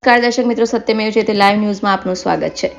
નમસ્કાર દર્શક મિત્રો, સત્યમેવ જયતે લાઈવ ન્યૂઝમાં આપનું સ્વાગત છે।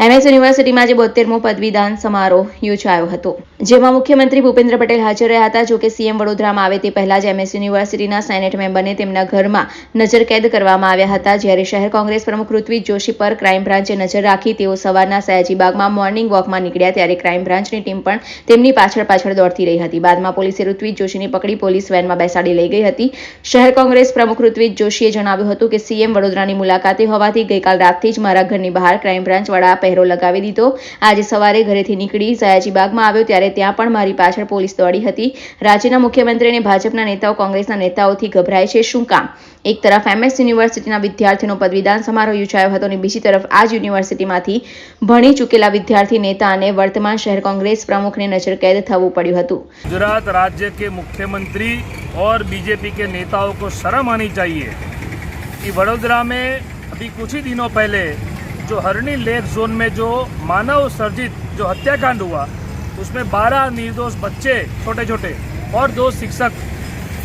એમએસ યુનિવર્સિટીમાં આજે 72મો પદવીદાન સમારોહ યોજાયો હતો, જેમાં મુખ્યમંત્રી ભૂપેન્દ્ર પટેલ હાજર રહ્યા હતા। જો કે સીએમ વડોદરામાં આવે તે પહેલા જ એમએસ યુનિવર્સિટીના સેનેટ મેમ્બરને તેમના ઘરમાં નજરકેદ કરવામાં આવ્યા હતા। જ્યારે શહેર કોંગ્રેસ પ્રમુખ ઋત્વિજ જોશી પર ક્રાઇમ બ્રાન્ચે નજર રાખી તેઓ સવારના સયાજીબાગમાં મોર્નિંગ વોકમાં નીકળ્યા, ત્યારે ક્રાઇમ બ્રાન્ચની ટીમ પણ તેમની પાછળ દોડતી રહી હતી। બાદમાં પોલીસે ઋત્વિજ જોશીને પકડી પોલીસ વેનમાં બેસાડી લઈ ગઈ હતી। શહેર કોંગ્રેસ પ્રમુખ ઋત્વિજ જોશીએ જણાવ્યું હતું કે સીએમ વડોદરાની મુલાકાતે હોવાથી ગઈકાલ રાતથી જ મારા ઘરની બહાર ક્રાઇમ બ્રાન્ચ વડા પહેરો લગાવી દીધો। આજે સવારે ઘરેથી નીકળી સયાજીબાગમાં આવ્યો ત્યારે ત્યાં પણ મારી પાછળ પોલીસ દોડી હતી। રાજ્યના મુખ્યમંત્રી અને ભાજપના નેતાઓ કોંગ્રેસના નેતાઓથી ગભરાય છે, શું કામ? એક તરફ એમએસ યુનિવર્સિટીના વિદ્યાર્થીઓનો પદવીદાન સમારોહ યોજાયો હતો અને બીજી તરફ આ જ યુનિવર્સિટીમાંથી ભણી ચૂકેલા વિદ્યાર્થી નેતા અને વર્તમાન શહેર કોંગ્રેસ प्रमुख ने नजरकैद થવું પડ્યું હતું। गुजरात राज्य के मुख्यमंत्री और बीजेपी के नेताओं को शर्म आनी चाहिए कि वडोदरा में अभी कुछ ही दिनों पहले जो हरणी लेक जोन में जो मानव सर्जित जो हत्याकांड हुआ उसमें 12 निर्दोष बच्चे छोटे छोटे और 2 शिक्षक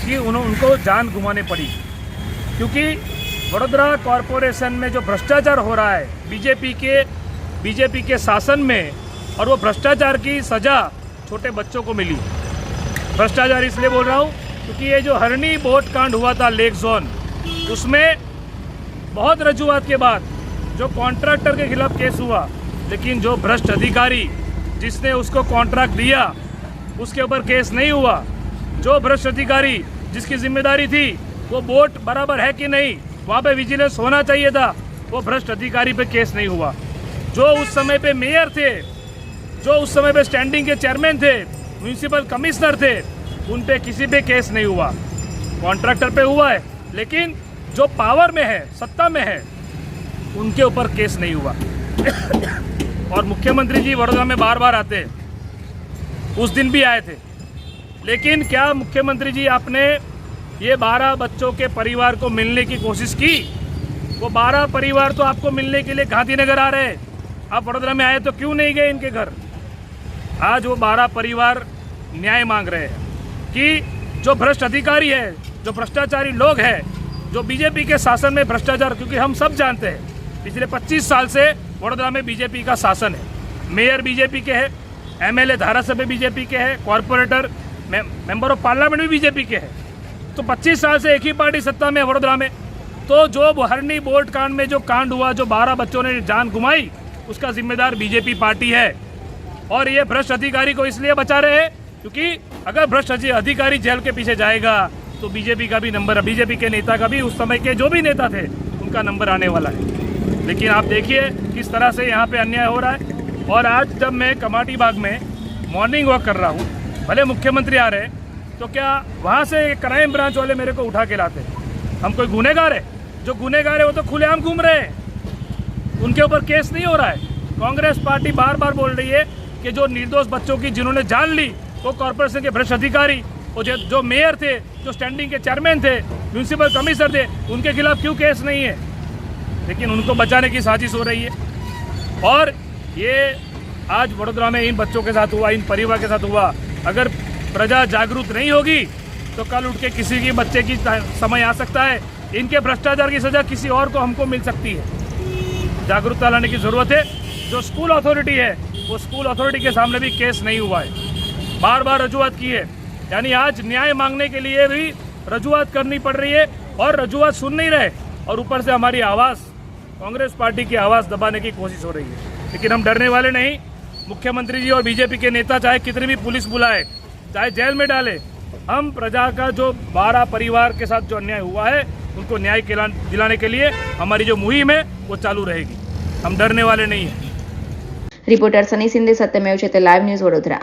की उनको जान गंवानी पड़ी, क्योंकि वडोदरा कॉरपोरेशन में जो भ्रष्टाचार हो रहा है बीजेपी के शासन में, और वो भ्रष्टाचार की सज़ा छोटे बच्चों को मिली। भ्रष्टाचार इसलिए बोल रहा हूँ क्योंकि ये जो हरणी बोट कांड हुआ था लेक जोन, उसमें बहुत रजूआत के बाद जो कॉन्ट्रैक्टर के खिलाफ केस हुआ, लेकिन जो भ्रष्ट अधिकारी जिसने उसको कॉन्ट्रैक्ट दिया उसके ऊपर केस नहीं हुआ। जो भ्रष्ट अधिकारी जिसकी जिम्मेदारी थी वो बोट बराबर है कि नहीं, वहाँ पे विजिलेंस होना चाहिए था, वो भ्रष्ट अधिकारी पे केस नहीं हुआ। जो उस समय पे मेयर थे, जो उस समय पे स्टैंडिंग के चेयरमैन थे, म्यूनिसिपल कमिश्नर थे, उन पे किसी पे केस नहीं हुआ। कॉन्ट्रैक्टर पे हुआ है, लेकिन जो पावर में है, सत्ता में है, उनके ऊपर केस नहीं हुआ। और मुख्यमंत्री जी वडोदरा में बार बार आते हैं, उस दिन भी आए थे, लेकिन क्या मुख्यमंत्री जी आपने ये 12 बच्चों के परिवार को मिलने की कोशिश की? वो 12 परिवार तो आपको मिलने के लिए गांधीनगर आ रहे हैं, आप वडोदरा में आए तो क्यों नहीं गए इनके घर? आज वो 12 परिवार न्याय मांग रहे हैं कि जो भ्रष्ट अधिकारी है, जो भ्रष्टाचारी लोग हैं, जो बीजेपी के शासन में भ्रष्टाचार, क्योंकि हम सब जानते हैं पिछले 25 साल से वडोदरा में बीजेपी का शासन है। मेयर बीजेपी के हैं, एमएलए धारासभ्य बीजेपी के हैं, कॉरपोरेटर मेंबर ऑफ पार्लियामेंट भी बीजेपी के हैं। तो 25 साल से एक ही पार्टी सत्ता में वडोदरा में। तो जो हरणी बोट कांड में जो कांड हुआ, जो 12 बच्चों ने जान गुमाई, उसका जिम्मेदार बीजेपी पार्टी है। और ये भ्रष्ट अधिकारी को इसलिए बचा रहे हैं क्योंकि अगर भ्रष्ट अधिकारी जेल के पीछे जाएगा तो बीजेपी का भी नंबर, बीजेपी के नेता का भी, उस समय के जो भी नेता थे उनका नंबर आने वाला है। लेकिन आप देखिए किस तरह से यहाँ पे अन्याय हो रहा है। और आज जब मैं कमाटी बाग में मॉर्निंग वॉक कर रहा हूँ, भले मुख्यमंत्री आ रहे हैं, तो क्या वहाँ से क्राइम ब्रांच वाले मेरे को उठा के लाते हैं? हम कोई गुनहगार है? जो गुनहगार है वो तो खुलेआम घूम रहे हैं, उनके ऊपर केस नहीं हो रहा है। कांग्रेस पार्टी बार बार बोल रही है कि जो निर्दोष बच्चों की जिन्होंने जान ली, वो कॉर्पोरेशन के भ्रष्ट अधिकारी, वो जो मेयर थे, जो स्टैंडिंग के चेयरमैन थे, म्यूनिसिपल कमिश्नर थे, उनके खिलाफ क्यों केस नहीं है? लेकिन उनको बचाने की साजिश हो रही है। और ये आज वडोदरा में इन बच्चों के साथ हुआ, इन परिवार के साथ हुआ। अगर प्रजा जागरूक नहीं होगी तो कल उठ के किसी की बच्चे की समय आ सकता है, इनके भ्रष्टाचार की सजा किसी और को हमको मिल सकती है। जागरूकता लाने की ज़रूरत है। जो स्कूल अथॉरिटी है, वो स्कूल अथॉरिटी के सामने भी केस नहीं हुआ है, बार बार रजूआत की है। यानी आज न्याय मांगने के लिए भी रजूआत करनी पड़ रही है, और रजूआत सुन नहीं रहे, और ऊपर से हमारी आवाज़, कांग्रेस पार्टी की आवाज़ दबाने की कोशिश हो रही है। लेकिन हम डरने वाले नहीं। मुख्यमंत्री जी और बीजेपी के नेता चाहे कितनी भी पुलिस बुलाए, चाहे जेल में डाले, हम प्रजा का जो 12 परिवार के साथ जो अन्याय हुआ है उनको न्याय दिलाने के लिए हमारी जो मुहिम है वो चालू रहेगी। हम डरने वाले नहीं हैं। रिपोर्टर सनी सिंधे, सत्यमेव जयते लाइव न्यूज़, वडोदरा।